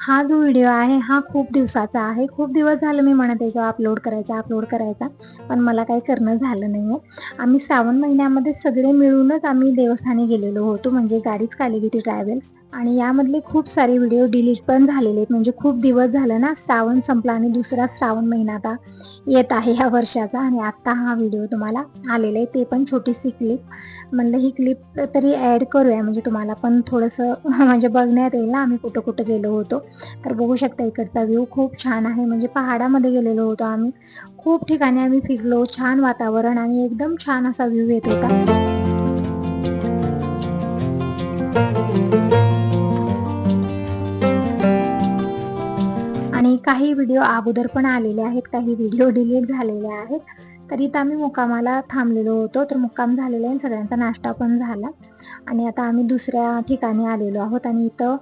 हा जो व्हिडिओ आहे हा खूप दिवसाचा आहे. खूप दिवस झालं मी म्हणत आहे की अपलोड करायचा. पण मला काही करणं झालं नाहीये. आम्ही श्रावण महिन्यामध्ये सगळे मिळूनच आम्ही देवस्थानी गेलेलो होतो. म्हणजे गाडीच काढलेली होती ट्रॅव्हल्स आणि यामधले खूप सारे व्हिडिओ डिलीट पण झालेले आहेत. म्हणजे खूप दिवस झालं ना, श्रावण संपला आणि दुसरा श्रावण महिना आता येत आहे ह्या वर्षाचा आणि आता हा व्हिडिओ तुम्हाला आलेला आहे. ते पण छोटीशी क्लिप. म्हणलं ही क्लिप तरी ॲड करूया म्हणजे तुम्हाला पण थोडंसं म्हणजे बघण्यात येईल ना आम्ही कुठं-कुठं गेलो होतो. तर बघू शकता इकडचा व्ह्यू खूप छान आहे. म्हणजे पहाडामध्ये गेलेलो होतो आम्ही. खूप ठिकाणी आम्ही फिरलो. छान वातावरण आणि एकदम छान असा व्ह्यू येत होता. आणि काही व्हिडिओ अगोदर पण आलेले आहेत, काही व्हिडिओ डिलीट झालेले आहेत. तर इथं आम्ही मुक्कामाला थांबलेलो होतो. तर मुक्काम झालेला आहे आणि सगळ्यांचा नाश्ता पण झाला आणि आता आम्ही दुसऱ्या ठिकाणी आलेलो आहोत आणि इथं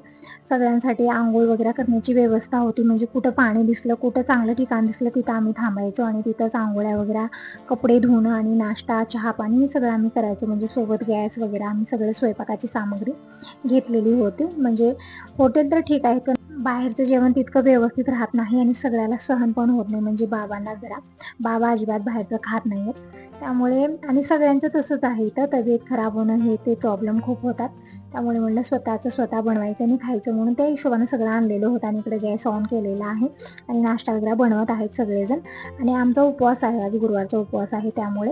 सगळ्यांसाठी अंघोळ वगैरे करण्याची व्यवस्था होती. म्हणजे कुठं पाणी दिसलं, कुठं चांगलं ठिकाण दिसलं तिथं आम्ही थांबायचो आणि तिथंच अंघोळ्या वगैरे, कपडे धुणं आणि नाश्ता, चहा-पाणी हे सगळं आम्ही करायचो. म्हणजे सोबत गॅस वगैरे आम्ही सगळे स्वयंपाकाची सामग्री घेतलेली होती. म्हणजे हॉटेल तर ठीक आहे, पण बाहेरचं जेवण तितकं व्यवस्थित राहत नाही आणि सगळ्याला सहन पण होत नाही. म्हणजे बाबा अजिबात बाहेरचं खात नाहीयेत. त्यामुळे आणि सगळ्यांचं तसंच आहे इथं तब्येत खराब होणं हे ते प्रॉब्लेम खूप होतात. त्यामुळे म्हणलं स्वतःचं स्वतः बनवायचं आणि खायचं म्हणून त्या हिशोबानं सगळं आणलेलं होतं आणि इकडे गॅस ऑन केलेला आहे आणि नाश्ता वगैरे बनवत आहेत सगळेजण आणि आमचा उपवास आहे, आज गुरुवारचा उपवास आहे. त्यामुळे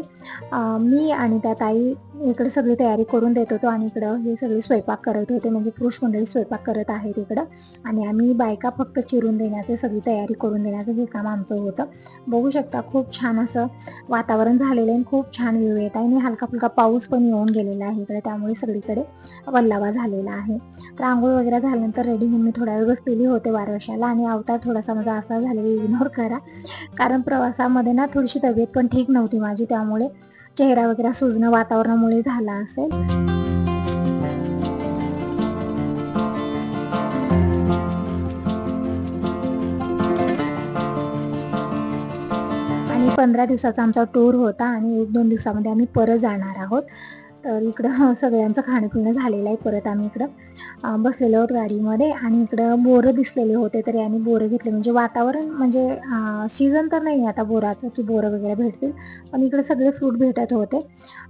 मी आणि त्या ताई इकडे सगळी तयारी करून देत होतो आणि इकडं हे सगळे स्वयंपाक करत होते. म्हणजे पुरुष मंडळी स्वयंपाक करत आहेत इकडं आणि आम्ही बायका फक्त चिरून देण्याचं, सगळी तयारी करून देण्याचं हे काम आमचं होतं. बघू शकता खूप छान असं वातावरण झालेलं आहे आणि खूप छान व्ह्यू येत आहे आणि हलका-फुलका पाऊस पण येऊन गेलेला आहे इकडे. त्यामुळे सगळीकडे वल्लावा झालेला आहे. तर अंघोळ वगैरे झाल्यानंतर रेडी होऊन मी थोडा वेळ बसलेली होते वारवशाला आणि अवतार थोडासा माझा असा झालेला इग्नोर करा. कारण प्रवासामध्ये ना थोडीशी तब्येत पण ठीक नव्हती माझी. त्यामुळे चेहरा वगैरे सुजणं वातावरणामुळे झालं असेल. आणि 15 दिवसाचा आमचा टूर होता आणि 1-2 दिवसामध्ये आम्ही परत जाणार आहोत. तर इकडं सगळ्यांचं खाणं-पिणं झालेलं आहे. परत आम्ही इकडं बसलेलो आहोत गाडीमध्ये आणि इकडं बोरं दिसलेले होते तर यांनी बोरं घेतले. म्हणजे वातावरण म्हणजे सीझन तर नाही आहे आता बोराचं की बोरं वगैरे भेटतील. पण इकडे सगळे फ्रूट भेटत होते.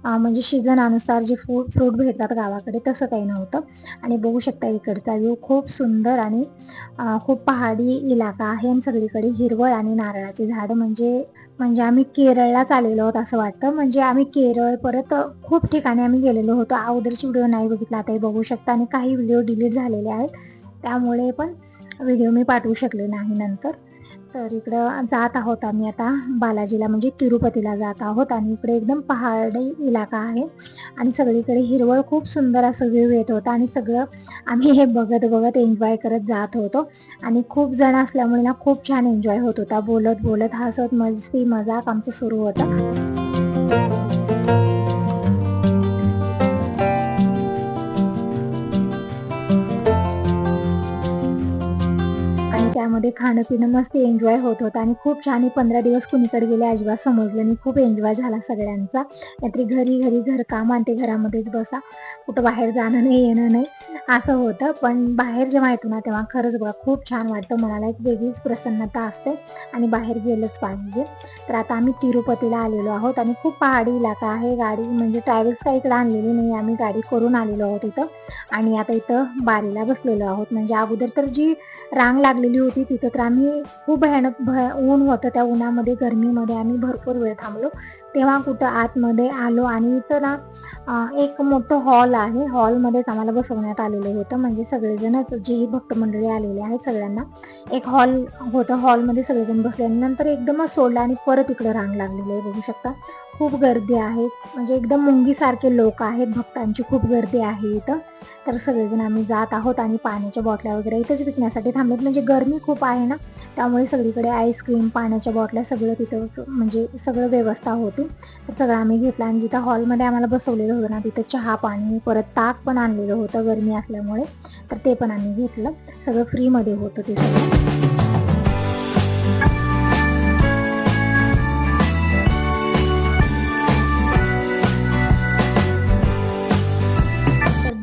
म्हणजे सीझनानुसार जे फ्रूट भेटतात गावाकडे तसं काही नव्हतं. आणि बघू शकता इकडचा व्ह्यू खूप सुंदर आणि खूप पहाडी इलाका आहे आणि सगळीकडे हिरवळ आणि नारळाची झाडं म्हणजे आम्ही केरळलाच आलेलो आहोत असं वाटतं. म्हणजे आम्ही केरळ परत खूप ठिकाणी आम्ही गेलेलो होतो. अगोदरची व्हिडिओ नाही बघितला आता हे बघू शकता आणि काही व्हिडिओ डिलीट झालेले आहेत. त्यामुळे पण व्हिडिओ मी पाठवू शकले नाही नंतर. तर इकडं जात आहोत आम्ही आता बालाजीला म्हणजे तिरुपतीला जात आहोत आणि इकडे एकदम पहाडी इलाका आहे आणि सगळीकडे हिरवळ खूप सुंदर असं व्ह्यू येत होता आणि सगळं आम्ही हे बघत एन्जॉय करत जात होतो आणि खूप जण असल्यामुळे ना खूप छान एन्जॉय होत होता. बोलत हसत मस्ती मजाक आमचं सुरू होतं. आणि त्यामध्ये खाणं-पिणं मस्त एन्जॉय होत होतं आणि खूप छान हे 15 दिवस कुणीकडे गेले अजिबात समजलं नाही. खूप एन्जॉय झाला सगळ्यांचा. नाहीतरी घरी घरकाम आणि ते घरामध्येच बसा. कुठं बाहेर जाणं नाही, येणं नाही असं होतं. पण बाहेर जेव्हा येतो ना तेव्हा खरंच बघा खूप छान वाटतं. मनाला एक वेगळीच प्रसन्नता असते आणि बाहेर गेलंच पाहिजे. तर आता आम्ही तिरुपतीला आलेलो आहोत आणि खूप पहाडी इलाका आहे. गाडी म्हणजे ट्रॅव्हल्स काही इकडं आणलेली नाही. आम्ही गाडी करून आलेलो आहोत इथं आणि आता इथं बारीला बसलेलो आहोत. म्हणजे अगोदर तर जी रांग लागलेली होती तिथं तर आम्ही खूप भयानक ऊन होतं. त्या उन्हामध्ये गरमीमध्ये आम्ही भरपूर वेळ थांबलो. तेव्हा कुठं आतमध्ये आलो आणि इथं ना एक मोठं हॉल आहे. हॉलमध्येच आम्हाला बसवण्यात आलेलं होतं. म्हणजे सगळेजणच जेही भक्त मंडळी आलेले आहेत सगळ्यांना एक हॉल होतं. हॉलमध्ये सगळेजण बसले आणि नंतर एकदमच सोडलं आणि परत इकडं रांग लागलेली आहे बघू शकता. खूप गर्दी आहे. म्हणजे एकदम मुंगीसारखे लोक आहेत. भक्तांची खूप गर्दी आहे इथं. तर सगळेजण आम्ही जात आहोत आणि पाण्याच्या बाटल्या वगैरे इथंच विकण्यासाठी थांबलेत. म्हणजे गरमी खूप आहे ना त्यामुळे सगळीकडे आईस्क्रीम, पाण्याच्या बाटल्या सगळं तिथं म्हणजे सगळं व्यवस्था होती. तर सगळं आम्ही घेतलं आणि जिथं हॉलमध्ये आम्हाला बसवलेलं होतं ना तिथं चहा, पाणी परत ताक पण आणलेलं होतं गरमी असल्यामुळे. तर ते पण आम्ही घेतलं. सगळं फ्रीमध्ये होतं ते सगळं.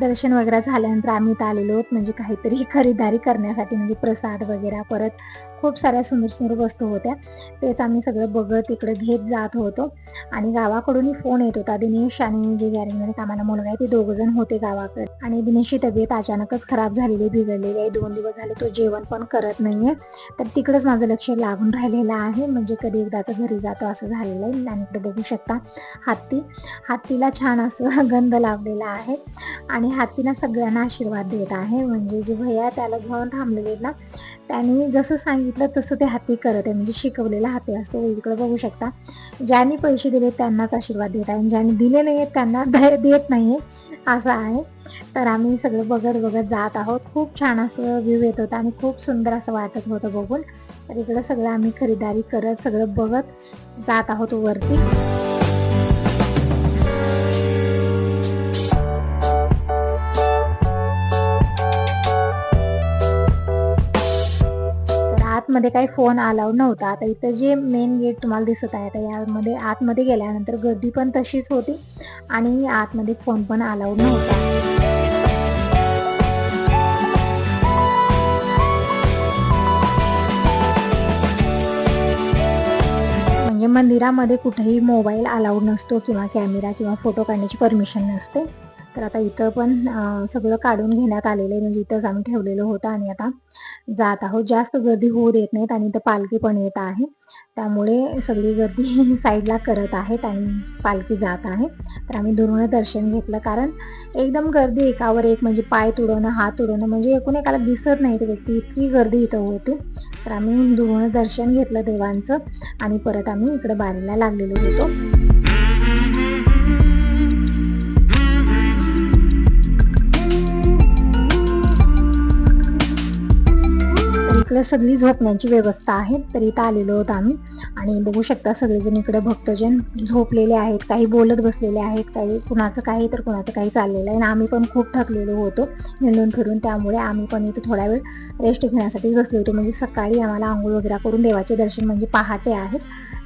दर्शन वगैरे झाल्यानंतर आम्ही इथं आलेलो आहोत म्हणजे काहीतरी खरीदारी करण्यासाठी, म्हणजे प्रसाद वगैरे, परत खूप साऱ्या सुंदर सुंदर वस्तू होत्या. तेच आम्ही सगळं बघत इकडे घेत जात होतो. आणि गावाकडूनही फोन येत होता. दिनेश आणि जे गॅरेजमध्ये कामाला मुलगा आहे ते दोघं जण होते गावाकडे. आणि दिनेशची तब्येत अचानकच खराब झालेली, बिघडलेली आहे. 2 दिवस झाले तो जेवण पण करत नाहीये. तर तिकडेच माझं लक्ष लागून राहिलेलं आहे, म्हणजे कधी एकदाच घरी जातो असं झालेलं आहे. आणि इकडे बघू शकता हत्तीला छान असं गंध लावलेला आहे. आणि हत्तीला सगळ्यांना आशीर्वाद देत आहे. म्हणजे जे भैया त्याला घेऊन थांबलेले ना, त्यांनी जसं सांगितलं तसं ते हत्ती करत आहे, म्हणजे शिकवलेला हत्ती असतो. इकडे बघू शकता ज्यांनी पैसे दिले त्यांनाच आशीर्वाद देत आहे, ज्यांनी दिले नाहीये त्यांना देत नाहीये, असं आहे. तर आम्ही सगळं बघत जात आहोत. खूप छान असं व्ह्यू येत होता आणि खूप सुंदर असं वाटत होतं बघून. तर इकडं सगळं आम्ही खरीदारी करत सगळं बघत जात आहोत वरती. आतमध्ये काही फोन अलाउड नव्हता. आता इथं जे मेन गेट तुम्हाला दिसत आहे, आता यामध्ये आतमध्ये गेल्यानंतर गर्दी पण तशीच होती आणि आतमध्ये फोन पण अलाउड नव्हता. म्हणजे मंदिरामध्ये कुठेही मोबाईल अलाउड नसतो किंवा कॅमेरा किंवा फोटो काढण्याची परमिशन नसते. तर आता इथं पण सगळं काढून घेण्यात आलेलं आहे, म्हणजे इथंच आम्ही ठेवलेलं होतं आणि आता जात आहोत. जास्त गर्दी होऊ देत नाहीत आणि इथं पालखी पण येत आहे, त्यामुळे सगळी गर्दी साईडला करत आहेत आणि पालखी जात आहे. तर आम्ही दुरून दर्शन घेतलं, कारण एकदम गर्दी एकावर एक, म्हणजे पाय तुडवणं, हात तुडवणं, म्हणजे एकूण एकाला दिसत नाही ते व्यक्ती, इतकी गर्दी इथं होती. तर आम्ही दुरून दर्शन घेतलं देवांचं आणि परत आम्ही इकडे बारीला लागलेलो होतो. इकडे सगळी झोपण्याची व्यवस्था आहे. तर इथं आलेलो आहोत आम्ही आणि बघू शकता सगळेजण इकडे भक्तजन झोपलेले आहेत, काही बोलत बसलेले आहेत, काही कुणाचं काही तर कुणाचं काही चाललेलं आहे. आणि आम्ही पण खूप थकलेलो होतो हिंडून फिरून, त्यामुळे आम्ही पण इथं थोडा वेळ रेस्ट घेण्यासाठी बसलो होतो. म्हणजे सकाळी आम्हाला आंघोळ वगैरे करून देवाचे दर्शन, म्हणजे पहाटे आहेत,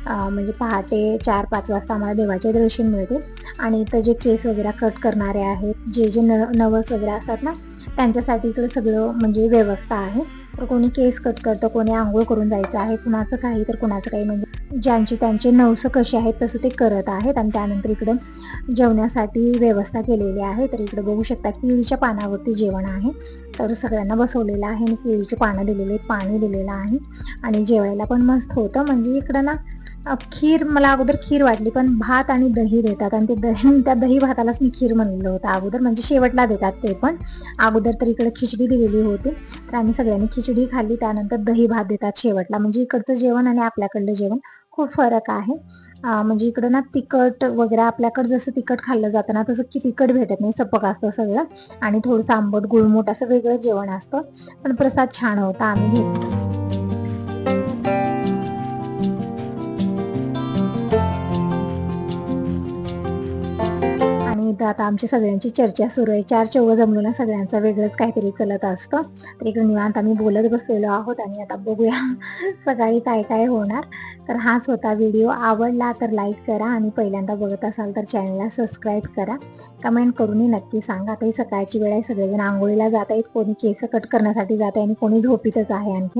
म्हणजे पहाटे 4-5 वाजता आम्हाला देवाचे दर्शन मिळते. आणि इथं जे केस वगैरे कट करणारे आहेत, जे नवस वगैरे असतात ना, त्यांच्यासाठी इकडे सगळं म्हणजे व्यवस्था आहे. तर कोणी केस कट करतं, कोणी आंघोळ करून जायचं आहे, कुणाचं काही तर कुणाचं काही, म्हणजे ज्यांचे त्यांचे नवस कसे आहेत तसं ते करत आहेत. आणि त्यानंतर इकडं जेवण्यासाठी व्यवस्था केलेली आहे. तर इकडे बघू शकता केळीच्या पानावरती जेवण आहे. तर सगळ्यांना बसवलेलं आहे आणि केळीची पानं दिलेली, पाणी दिलेलं आहे आणि जेवायला पण मस्त होतं. म्हणजे इकडं ना खीर, मला अगोदर खीर वाटली, पण भात आणि दही देतात आणि ते त्या दही भातालाच मी खीर म्हणलेलं होतं अगोदर, म्हणजे शेवटला देतात ते पण. अगोदर तर इकडे खिचडी दिलेली होती, तर आम्ही सगळ्यांनी खिचडी खाल्ली, त्यानंतर दही भात देतात शेवटला. म्हणजे इकडचं जेवण आणि आपल्याकडलं जेवण खूप फरक आहे. म्हणजे इकडं ना तिखट वगैरे, आपल्याकडं जसं तिखट खाल्लं जातं ना तसं की तिखट भेटत नाही, सपक असतं सगळं आणि थोडंसं आंबट गुळमुट असं वेगळं जेवण असतं. पण प्रसाद छान होता, आम्ही घेतला. इथं आता आमची सगळ्यांची चर्चा सुरू आहे. 4 चौघं जमलो ना, सगळ्यांचं वेगळंच काहीतरी चलत असतं. तर इकडे निवांत आम्ही बोलत बसलेलो आहोत आणि आता बघूया सकाळी काय काय होणार. तर हाच होता व्हिडिओ. आवडला तर लाईक करा आणि पहिल्यांदा बघत असाल तर चॅनलला सबस्क्राईब करा. कमेंट करूनही नक्की सांगा. आता ही सकाळची वेळ आहे, सगळेजण आंघोळीला जात आहेत, कोणी केस कट करण्यासाठी जात आहे आणि कोणी झोपीतच आहे आणखी.